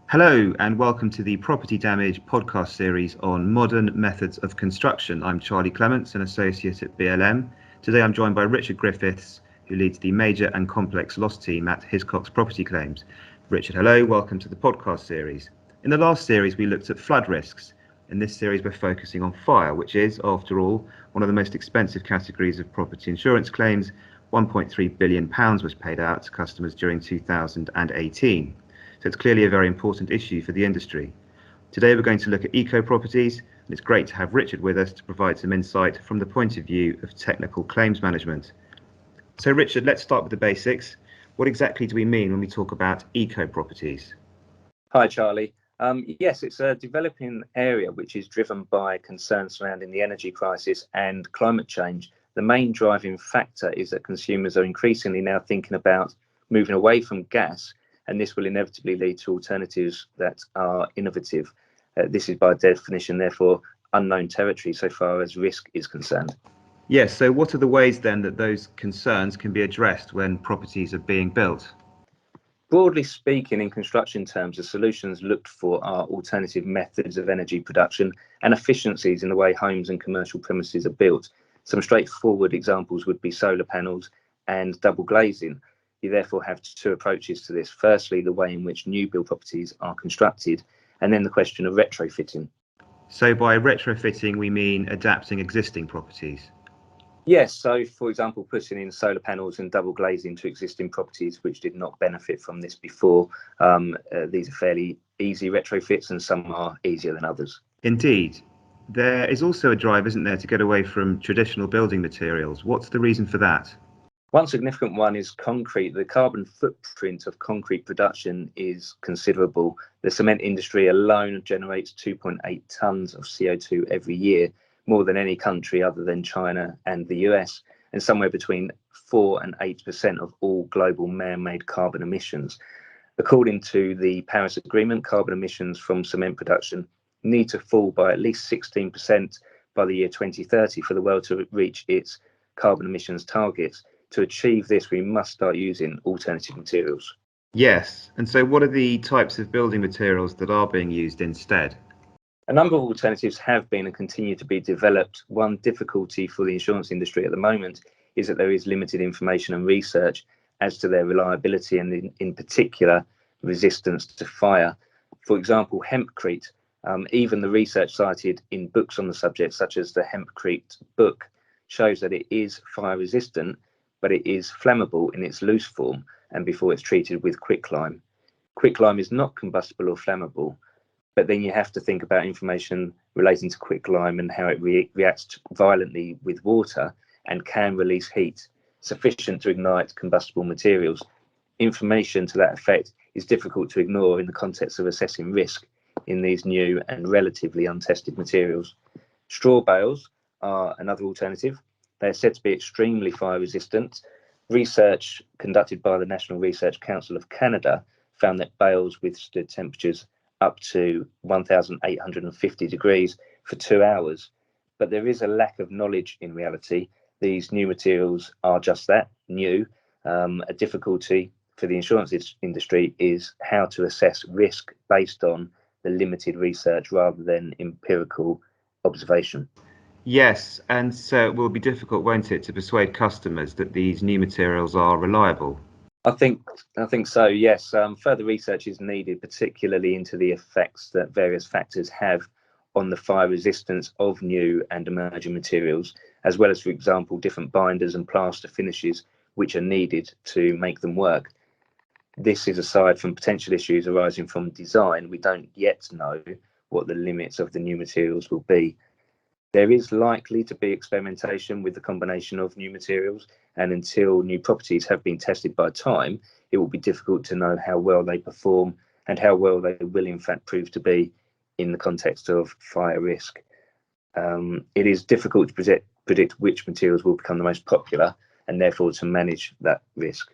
Hello and welcome to the Property Damage podcast series on modern methods of construction. I'm Charlie Clements, an associate at BLM. Today I'm joined by Richard Griffiths, who leads the major and complex loss team at Hiscox Property Claims. Richard, hello, welcome to the podcast series. In the last series we looked at flood risks. In this series we're focusing on fire, which is, after all, one of the most expensive categories of property insurance claims. £1.3 billion was paid out to customers during 2018. So it's clearly a very important issue for the industry. Today we're going to look at eco properties, and it's great to have Richard with us to provide some insight from the point of view of technical claims management. So Richard, let's start with the basics. What exactly do we mean when we talk about eco properties? Hi Charlie. Yes, it's a developing area which is driven by concerns surrounding the energy crisis and climate change. The main driving factor is that consumers are increasingly now thinking about moving away from gas, and this will inevitably lead to alternatives that are innovative. This is by definition, therefore, unknown territory so far as risk is concerned. Yes, so what are the ways then that those concerns can be addressed when properties are being built? Broadly speaking, in construction terms, the solutions looked for are alternative methods of energy production and efficiencies in the way homes and commercial premises are built. Some straightforward examples would be solar panels and double glazing. You therefore have two approaches to this. Firstly, the way in which new build properties are constructed, and then the question of retrofitting. So by retrofitting, we mean adapting existing properties? Yes, so for example, putting in solar panels and double glazing to existing properties which did not benefit from this before. These are fairly easy retrofits, and some are easier than others. Indeed. There is also a drive, isn't there, to get away from traditional building materials. What's the reason for that? One significant one is concrete. The carbon footprint of concrete production is considerable. The cement industry alone generates 2.8 tonnes of CO2 every year, more than any country other than China and the US, and somewhere between 4 and 8% of all global man-made carbon emissions. According to the Paris Agreement, carbon emissions from cement production need to fall by at least 16% by the year 2030 for the world to reach its carbon emissions targets. To achieve this, we must start using alternative materials. Yes, and so what are the types of building materials that are being used instead? A number of alternatives have been and continue to be developed. One difficulty for the insurance industry at the moment is that there is limited information and research as to their reliability and in particular resistance to fire. For example, hempcrete, even the research cited in books on the subject, such as the hempcrete book, shows that it is fire resistant, but it is flammable in its loose form and before it's treated with quicklime. Quicklime is not combustible or flammable, but then you have to think about information relating to quicklime and how it reacts violently with water and can release heat sufficient to ignite combustible materials. Information to that effect is difficult to ignore in the context of assessing risk in these new and relatively untested materials. Straw bales are another alternative. They're said to be extremely fire resistant. Research conducted by the National Research Council of Canada found that bales withstood temperatures up to 1,850 degrees for 2 hours. But there is a lack of knowledge in reality. These new materials are just that, new. A difficulty for the insurance industry is how to assess risk based on the limited research rather than empirical observation. Yes, and so it will be difficult, won't it, to persuade customers that these new materials are reliable? I think so, yes. Further research is needed, particularly into the effects that various factors have on the fire resistance of new and emerging materials, as well as, for example, different binders and plaster finishes which are needed to make them work. This is aside from potential issues arising from design. We don't yet know what the limits of the new materials will be. There is likely to be experimentation with the combination of new materials, and until new properties have been tested by time, it will be difficult to know how well they perform and how well they will in fact prove to be in the context of fire risk. It is difficult to predict which materials will become the most popular and therefore to manage that risk.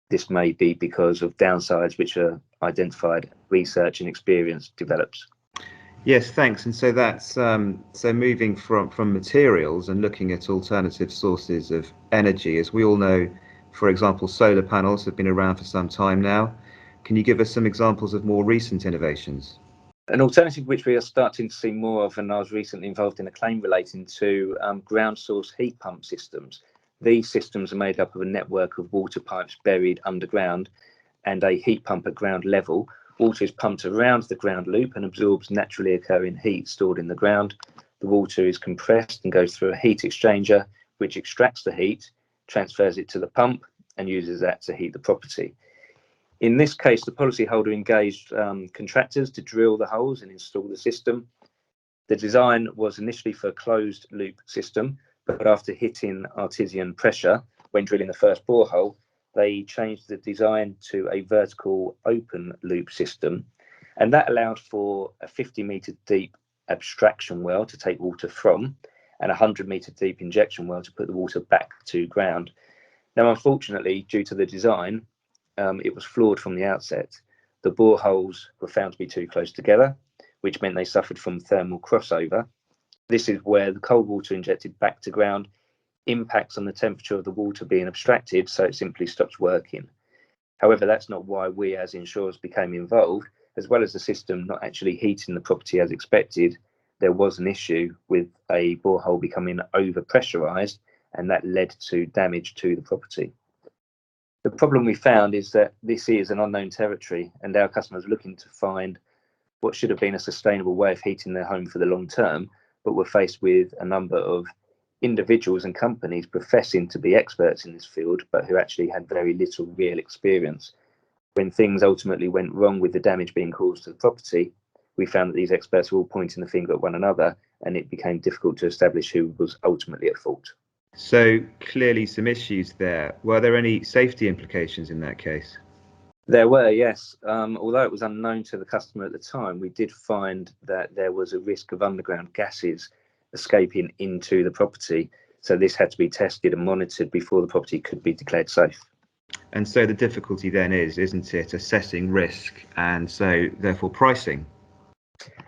This may be because of downsides which are identified, research and experience develops. Yes, thanks. And so that's so moving from materials and looking at alternative sources of energy. As we all know, for example, solar panels have been around for some time now. Can you give us some examples of more recent innovations? An alternative which we are starting to see more of, and I was recently involved in a claim relating to ground source heat pump systems. These systems are made up of a network of water pipes buried underground and a heat pump at ground level. Water is pumped around the ground loop and absorbs naturally occurring heat stored in the ground. The water is compressed and goes through a heat exchanger, which extracts the heat, transfers it to the pump, and uses that to heat the property. In this case, the policyholder engaged contractors to drill the holes and install the system. The design was initially for a closed loop system, but after hitting artesian pressure when drilling the first borehole, they changed the design to a vertical open loop system, and that allowed for a 50-metre deep abstraction well to take water from and a 100-metre deep injection well to put the water back to ground. Now, unfortunately, due to the design, it was flawed from the outset. The boreholes were found to be too close together, which meant they suffered from thermal crossover. This is where the cold water injected back to ground impacts on the temperature of the water being abstracted, so it simply stops working. However, that's not why we as insurers became involved. As well as the system not actually heating the property as expected, there was an issue with a borehole becoming over-pressurised, and that led to damage to the property. The problem we found is that this is an unknown territory, and our customers are looking to find what should have been a sustainable way of heating their home for the long term, but were faced with a number of individuals and companies professing to be experts in this field, but who actually had very little real experience. When things ultimately went wrong with the damage being caused to the property, we found that these experts were all pointing the finger at one another, and it became difficult to establish who was ultimately at fault. So clearly some issues there. Were there any safety implications in that case? There were, yes. Although it was unknown to the customer at the time, we did find that there was a risk of underground gases escaping into the property. So this had to be tested and monitored before the property could be declared safe. And so the difficulty then is, isn't it, assessing risk and so therefore pricing?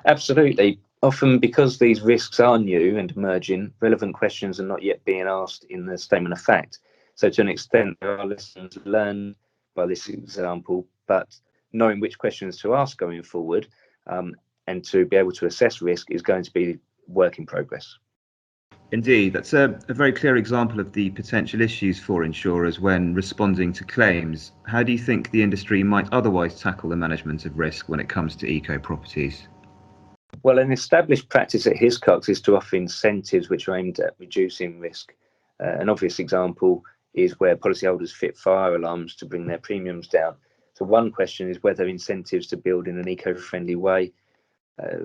Absolutely. Often because these risks are new and emerging, relevant questions are not yet being asked in the statement of fact. So to an extent, there are lessons learned by this example, but knowing which questions to ask going forward and to be able to assess risk is going to be work in progress. Indeed, that's a very clear example of the potential issues for insurers when responding to claims. How do you think the industry might otherwise tackle the management of risk when it comes to eco properties? Well, an established practice at Hiscox is to offer incentives which are aimed at reducing risk. An obvious example is where policyholders fit fire alarms to bring their premiums down. So one question is whether incentives to build in an eco-friendly way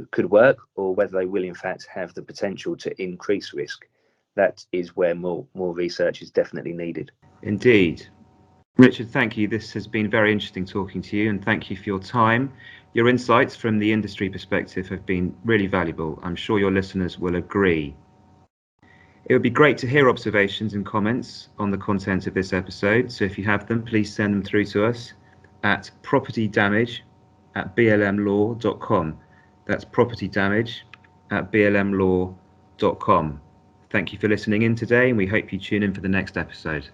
could work, or whether they will in fact have the potential to increase risk. That is where more research is definitely needed. Indeed. Richard, thank you. This has been very interesting talking to you, and thank you for your time. Your insights from the industry perspective have been really valuable. I'm sure your listeners will agree. It would be great to hear observations and comments on the content of this episode. So if you have them, please send them through to us at propertydamage@blmlaw.com. That's propertydamage@blmlaw.com. Thank you for listening in today, and we hope you tune in for the next episode.